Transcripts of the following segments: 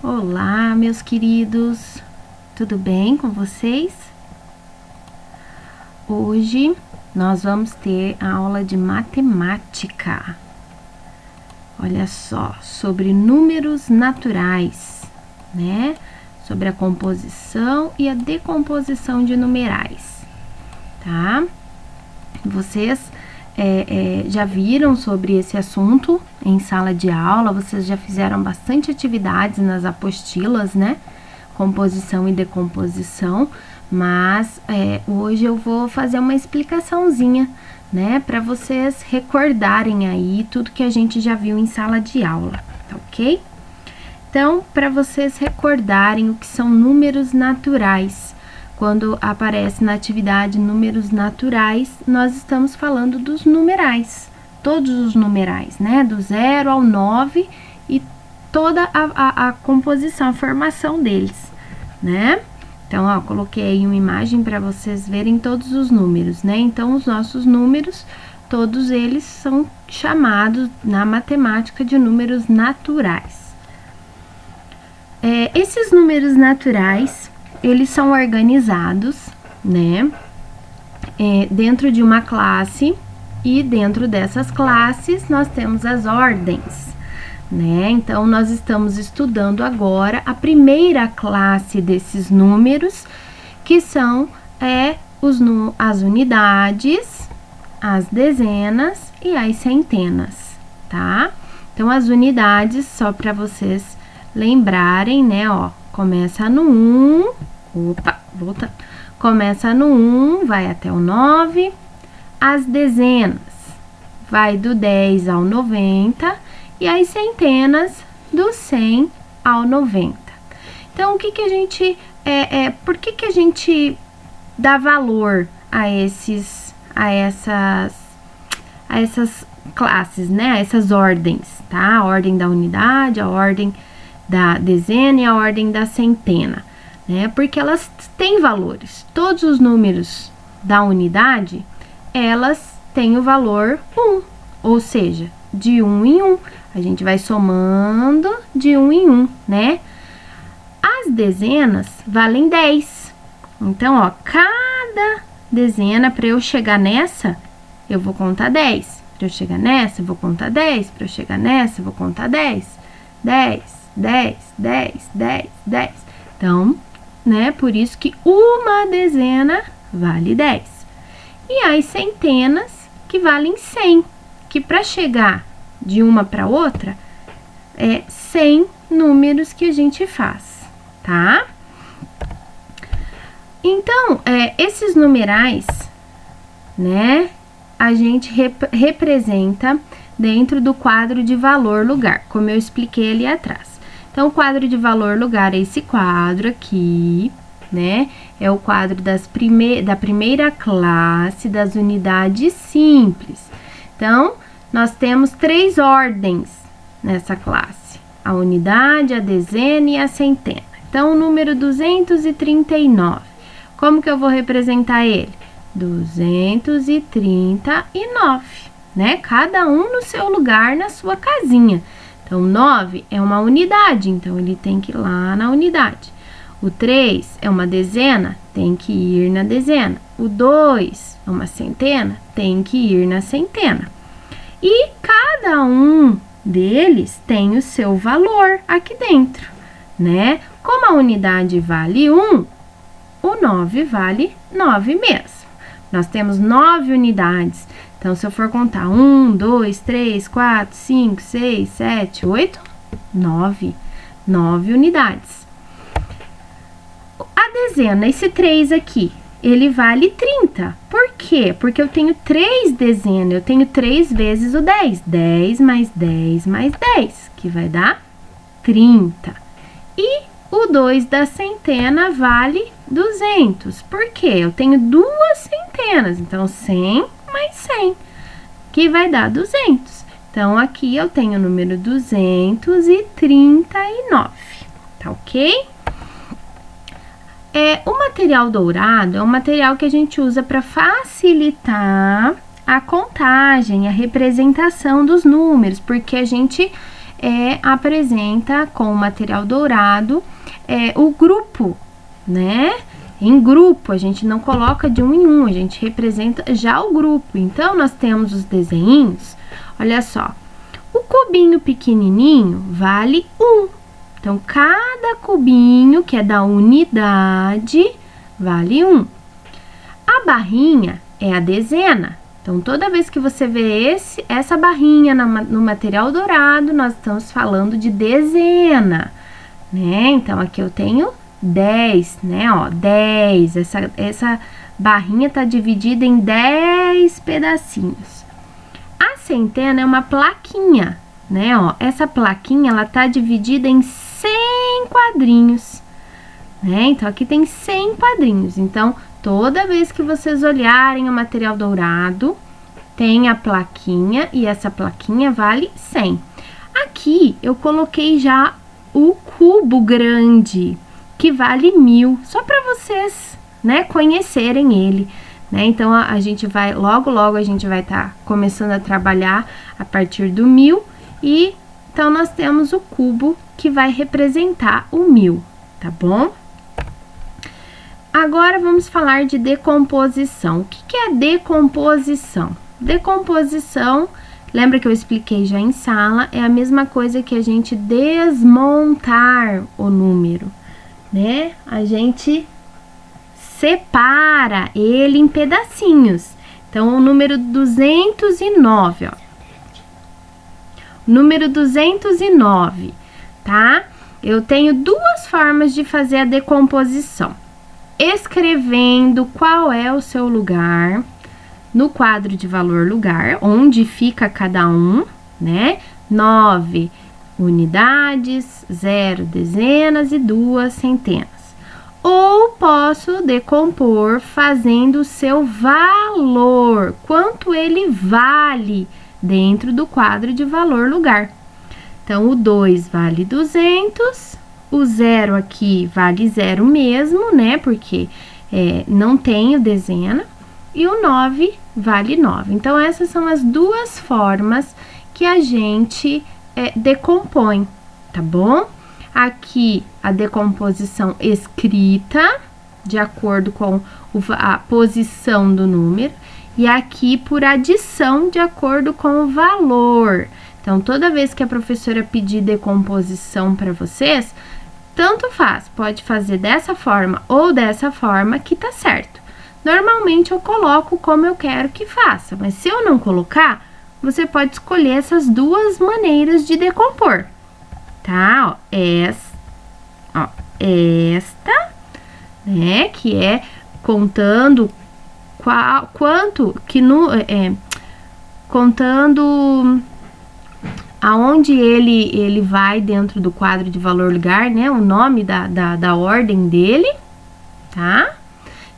Olá, meus queridos, tudo bem com vocês? Hoje nós vamos ter a aula de matemática. Olha só, sobre números naturais, né? Sobre a composição e a decomposição de numerais, tá? Vocês já viram sobre esse assunto em sala de aula, vocês já fizeram bastante atividades nas apostilas, né? Composição e decomposição, mas hoje eu vou fazer uma explicaçãozinha, né? Para vocês recordarem aí tudo que a gente já viu em sala de aula, tá ok? Então, para vocês recordarem o que são números naturais, quando aparece na atividade números naturais, nós estamos falando dos numerais, todos os numerais, né? Do 0 ao 9 e toda a composição, a formação deles, né? Então, ó, coloquei aí uma imagem para vocês verem todos os números, né? Então, os nossos números, todos eles são chamados na matemática de números naturais. Esses números naturais, eles são organizados, né, dentro de uma classe, e dentro dessas classes nós temos as ordens, né? Então, nós estamos estudando agora a primeira classe desses números, que são as unidades, as dezenas e as centenas, tá? Então, as unidades, só para vocês lembrarem, né, ó, começa no 1, volta. Começa no 1, vai até o 9. As dezenas vai do 10 ao 90 e as centenas do 100 ao 90. Então, o que que a gente por que a gente dá valor a essas classes, né? A essas ordens, tá? A ordem da unidade, a ordem da dezena e a ordem da centena, né? Porque elas têm valores. Todos os números da unidade, elas têm o valor 1, ou seja, de 1 em 1. A gente vai somando de 1 em 1, né? As dezenas valem 10. Então, ó, cada dezena, para eu chegar nessa, eu vou contar 10. Para eu chegar nessa, eu vou contar 10. Para eu chegar nessa, eu vou contar 10. 10. 10, 10, 10, 10. Então, né, por isso que uma dezena vale 10. E as centenas que valem 100, que para chegar de uma para outra, 100 números que a gente faz, tá? Então, esses numerais, né, a gente representa dentro do quadro de valor lugar, como eu expliquei ali atrás. Então, o quadro de valor lugar é esse quadro aqui, né? É o quadro da primeira classe das unidades simples. Então, nós temos 3 ordens nessa classe: a unidade, a dezena e a centena. Então, o número 239, como que eu vou representar ele? 239, né? Cada um no seu lugar, na sua casinha. Então, 9 é uma unidade, então ele tem que ir lá na unidade. O 3 é uma dezena, tem que ir na dezena. O 2 é uma centena, tem que ir na centena. E cada um deles tem o seu valor aqui dentro, né? Como a unidade vale 1, o 9 vale 9 mesmo. Nós temos 9 unidades. Então, se eu for contar 1, 2, 3, 4, 5, 6, 7, 8, 9. 9 unidades. A dezena, esse 3 aqui, ele vale 30. Por quê? Porque eu tenho 3 dezenas, eu tenho 3 vezes o 10. 10 mais 10 mais 10, que vai dar 30. E o 2 da centena vale 200. Por quê? Eu tenho 2 centenas, então 100 mais 100, que vai dar 200. Então, aqui eu tenho o número 239, tá ok? O material dourado é um material que a gente usa para facilitar a contagem, a representação dos números, porque a gente apresenta com o material dourado o grupo, né? Em grupo, a gente não coloca de um em um, a gente representa já o grupo. Então, nós temos os desenhinhos, olha só. O cubinho pequenininho vale 1. Então, cada cubinho que é da unidade vale 1. A barrinha é a dezena. Então, toda vez que você vê essa barrinha no material dourado, nós estamos falando de dezena, né? Então, aqui eu tenho 10, né? Ó, 10. Essa barrinha tá dividida em 10 pedacinhos. A centena é uma plaquinha, né? Ó, essa plaquinha, ela tá dividida em 100 quadrinhos, né? Então, aqui tem 100 quadrinhos. Então, toda vez que vocês olharem o material dourado, tem a plaquinha e essa plaquinha vale 100. Aqui, eu coloquei já o cubo grande, que vale 1000, só para vocês, né, conhecerem ele, né? Então, a gente vai, logo a gente vai estar começando a trabalhar a partir do 1000 e então nós temos o cubo que vai representar o 1000, tá bom? Agora vamos falar de decomposição. O que é decomposição? Decomposição, lembra que eu expliquei já em sala, é a mesma coisa que a gente desmontar o número, né? A gente separa ele em pedacinhos. Então, o número 209, ó. Número 209, tá? Eu tenho duas formas de fazer a decomposição. Escrevendo qual é o seu lugar no quadro de valor lugar, onde fica cada um, né? 9 unidades, 0 dezenas e 2 centenas. Ou posso decompor fazendo o seu valor, quanto ele vale dentro do quadro de valor lugar. Então, o 2 vale 200, o 0 aqui vale 0 mesmo, né? Porque não tem o dezena. E o 9 vale 9. Então, essas são as duas formas que a gente decompõe, tá bom? Aqui, a decomposição escrita, de acordo com a posição do número. E aqui, por adição, de acordo com o valor. Então, toda vez que a professora pedir decomposição para vocês, tanto faz, pode fazer dessa forma ou dessa forma que tá certo. Normalmente, eu coloco como eu quero que faça, mas se eu não colocar, você pode escolher essas duas maneiras de decompor, tá? Ó, esta, né, que é contando quanto que contando aonde ele vai dentro do quadro de valor lugar, né? O nome da ordem dele, tá?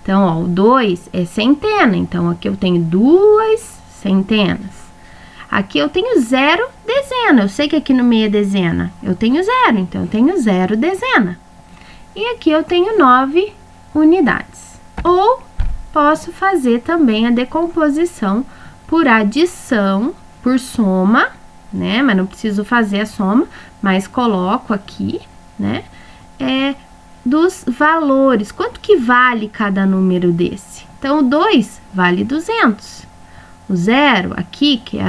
Então, ó, o 2 é centena, então aqui eu tenho 2 centenas. Aqui eu tenho 0 dezena, eu sei que aqui no meio é dezena, eu tenho 0, então eu tenho 0 dezena. E aqui eu tenho 9 unidades. Ou posso fazer também a decomposição por adição, por soma, né? Mas não preciso fazer a soma, mas coloco aqui, né? Dos valores, quanto que vale cada número desse? Então, o 2 vale 200. O 0 aqui, que é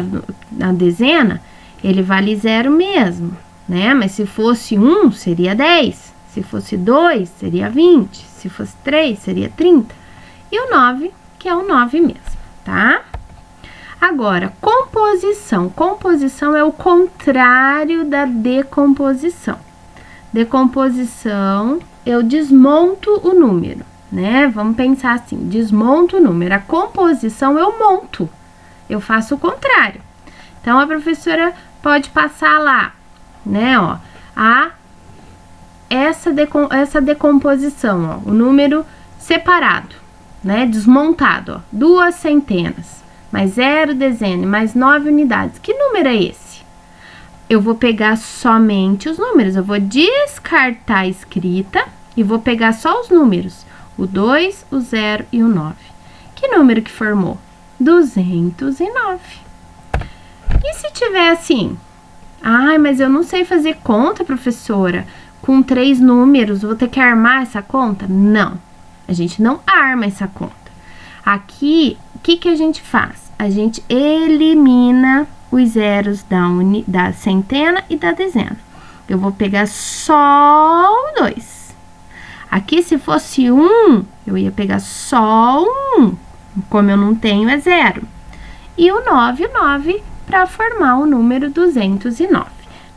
a dezena, ele vale 0 mesmo, né? Mas se fosse 1, seria 10. Se fosse 2, seria 20. Se fosse 3, seria 30. E o 9, que é o 9 mesmo, tá? Agora, composição. Composição é o contrário da decomposição. Decomposição, eu desmonto o número, né? Vamos pensar assim, desmonto o número. A composição eu monto, eu faço o contrário. Então, a professora pode passar lá, né, ó, essa decomposição, ó, o número separado, né, desmontado, ó, 2 centenas, mais 0 dezena, mais 9 unidades. Que número é esse? Eu vou pegar somente os números, eu vou descartar a escrita e vou pegar só os números, o 2, o 0 e o 9. Que número que formou? 209. E se tiver assim, Ai, mas eu não sei fazer conta, professora. Com 3 números, vou ter que armar essa conta? Não, a gente não arma essa conta. Aqui, o que a gente faz? A gente elimina os zeros da centena e da dezena. Eu vou pegar só o 2. Aqui, se fosse 1, eu ia pegar só o 1. Como eu não tenho, é 0. E o 9 para formar o número 209,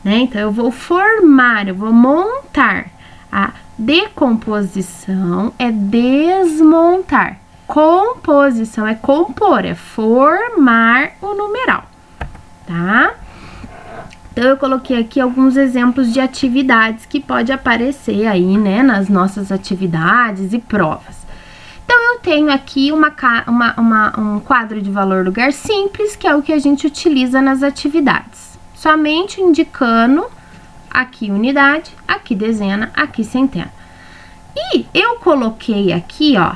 né? Então, eu vou formar, eu vou montar. A decomposição é desmontar. Composição é compor, é formar o numeral, tá? Então, eu coloquei aqui alguns exemplos de atividades que pode aparecer aí, né, nas nossas atividades e provas. Então, eu tenho aqui um quadro de valor lugar simples, que é o que a gente utiliza nas atividades. Somente indicando aqui unidade, aqui dezena, aqui centena. E eu coloquei aqui, ó,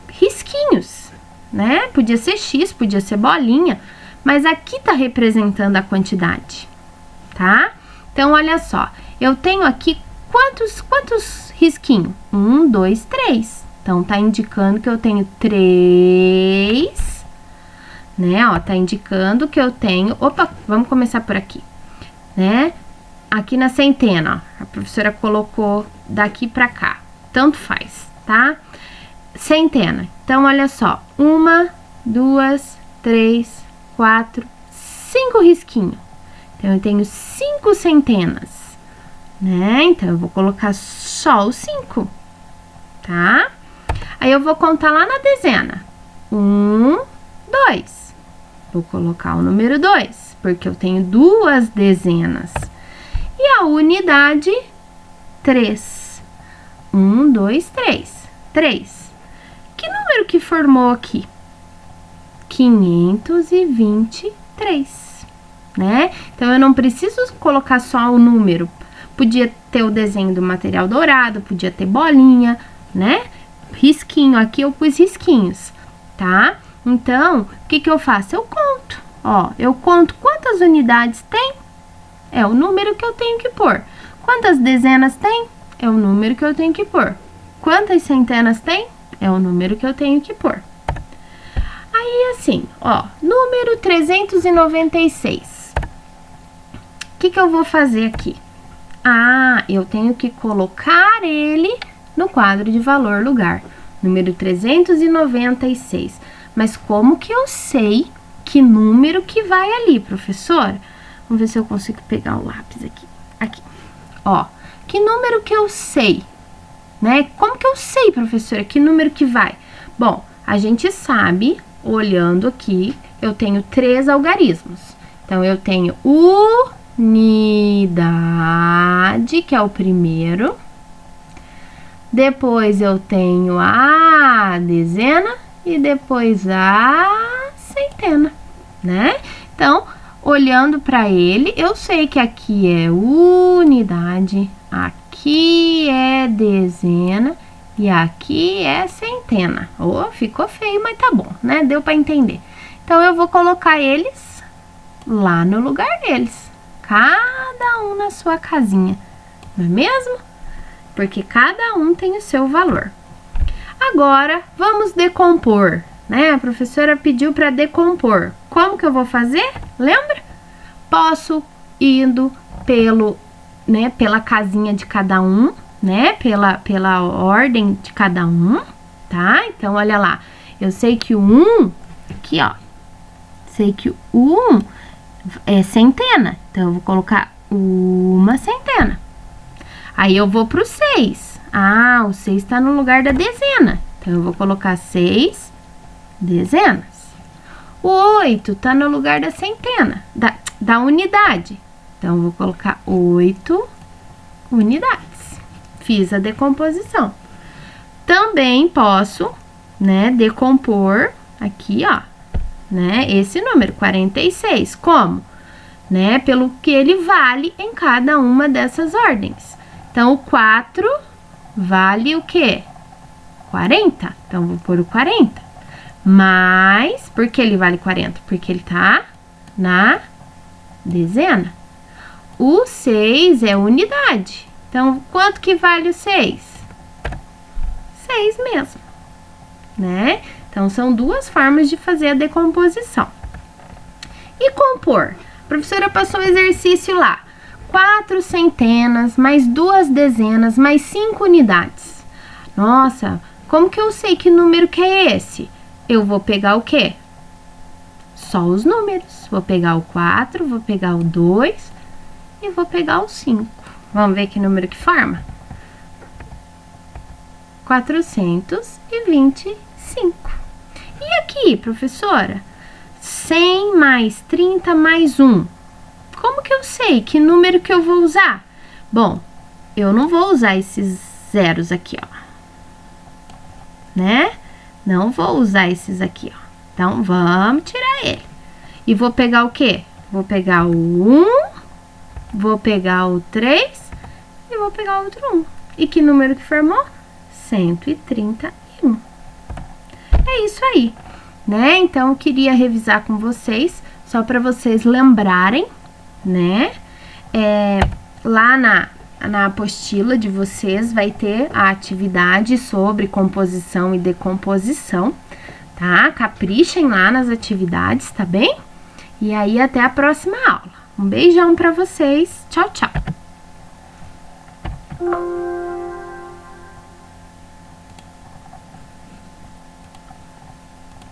risquinhos, né? Podia ser X, podia ser bolinha, mas aqui tá representando a quantidade, tá? Então, olha só, eu tenho aqui quantos risquinhos? 1, 2, 3. Então, tá indicando que eu tenho 3, né? Ó, tá indicando que eu tenho... Opa, vamos começar por aqui, né? Aqui na centena, ó, a professora colocou daqui pra cá. Tanto faz, tá? Centena. Então, olha só. 1, 2, 3, 4, 5 risquinhos. Então, eu tenho 5 centenas, né? Então, eu vou colocar só o 5, tá? Aí, eu vou contar lá na dezena. 1, 2. Vou colocar o número 2, porque eu tenho 2 dezenas. E a unidade, 3. 1, 2, 3. 3. Que número que formou aqui? 523, né? Então, eu não preciso colocar só o número. Podia ter o desenho do material dourado, podia ter bolinha, né? Risquinho, aqui eu pus risquinhos, tá? Então, o que eu faço? Eu conto, ó. Eu conto quantas unidades tem, é o número que eu tenho que pôr. Quantas dezenas tem? É o número que eu tenho que pôr. Quantas centenas tem? É o número que eu tenho que pôr. Aí, assim, ó, número 396. O que eu vou fazer aqui? Ah, eu tenho que colocar ele no quadro de valor lugar. Número 396. Mas como que eu sei que número que vai ali, professora? Vamos ver se eu consigo pegar o lápis aqui. Aqui, ó. Que número que eu sei? Né? Como que eu sei, professora, que número que vai? Bom, a gente sabe, olhando aqui, eu tenho 3 algarismos. Então, eu tenho unidade, que é o primeiro. Depois, eu tenho a dezena e depois a centena, né? Então, olhando para ele, eu sei que aqui é unidade, aqui é dezena e aqui é centena. Oh, ficou feio, mas tá bom, né? Deu para entender. Então, eu vou colocar eles lá no lugar deles. Cada um na sua casinha, não é mesmo? Porque cada um tem o seu valor. Agora, vamos decompor, né? A professora pediu para decompor. Como que eu vou fazer? Lembra? Posso indo pela casinha de cada um, né? Pela ordem de cada um, tá? Então, olha lá. Eu sei que o 1, aqui, ó. Sei que o 1 é centena. Então, eu vou colocar uma centena. Aí, eu vou pro 6. Ah, o 6 tá no lugar da dezena. Então, eu vou colocar 6 dezenas. O 8 tá no lugar da centena, da unidade. Então, eu vou colocar 8 unidades. Fiz a decomposição. Também posso, né, decompor aqui, ó, né, esse número, 46. Como? Né, pelo que ele vale em cada uma dessas ordens. Então, o 4 vale o quê? 40. Então, vou pôr o 40. Mas, por que ele vale 40? Porque ele tá na Dezena. O 6 é unidade. Então, quanto que vale o 6? 6 mesmo, né? Então, são duas formas de fazer a decomposição. E compor? A professora passou o exercício lá. 4 centenas, mais 2 dezenas, mais 5 unidades. Nossa, como que eu sei que número que é esse? Eu vou pegar o quê? Só os números. Vou pegar o 4, vou pegar o 2 e vou pegar o 5. Vamos ver que número que forma? 425. E aqui, professora? 100 mais 30 mais 1. Como que eu sei que número que eu vou usar? Bom, eu não vou usar esses zeros aqui, ó. Né? Não vou usar esses aqui, ó. Então, vamos tirar ele. E vou pegar o quê? Vou pegar o 1, vou pegar o 3 e vou pegar outro 1. E que número que formou? 131. É isso aí, né? Então, eu queria revisar com vocês, só para vocês lembrarem, né? Lá na apostila de vocês vai ter a atividade sobre composição e decomposição, tá? Caprichem lá nas atividades, tá bem? E aí, até a próxima aula. Um beijão para vocês. Tchau, tchau!